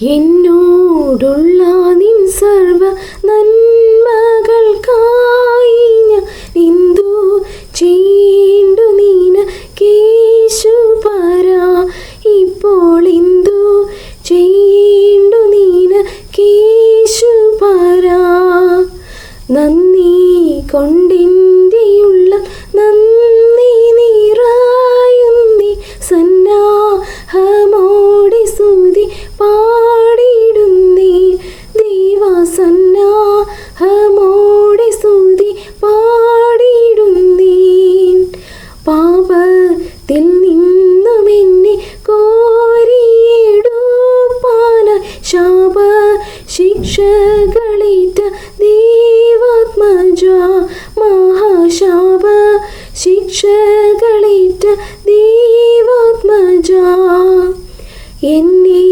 എന്നോടുള്ള നിൻ സർവ നന്മകൾക്കായി ഞാൻ എന്തു ചെയ്യേണ്ടു നിനക്കേശുപരാ. ഇപ്പോൾ എന്തു ചെയ്യേണ്ടു നിനക്കേശുപരാ. നന്ദി കൊണ്ടെൻ്റെയുള്ള നന്ദി നിറയുന്നേ, സന്നാഹമോടെ സ്തുതി പാടിടുന്നേ. ദൈവസന്നാഹമോടെ സ്തുതി പാടിടുന്നേ. പാപത്തിൽ നിന്നും എന്നെ കോരിയെടുപ്പാനായി ശാപ ശിക്ഷകളേറ്റ ദൈവാത്മജാ. മഹാശാപ ശിക്ഷകളേറ്റ ദൈവാത്മജാ. എന്നെ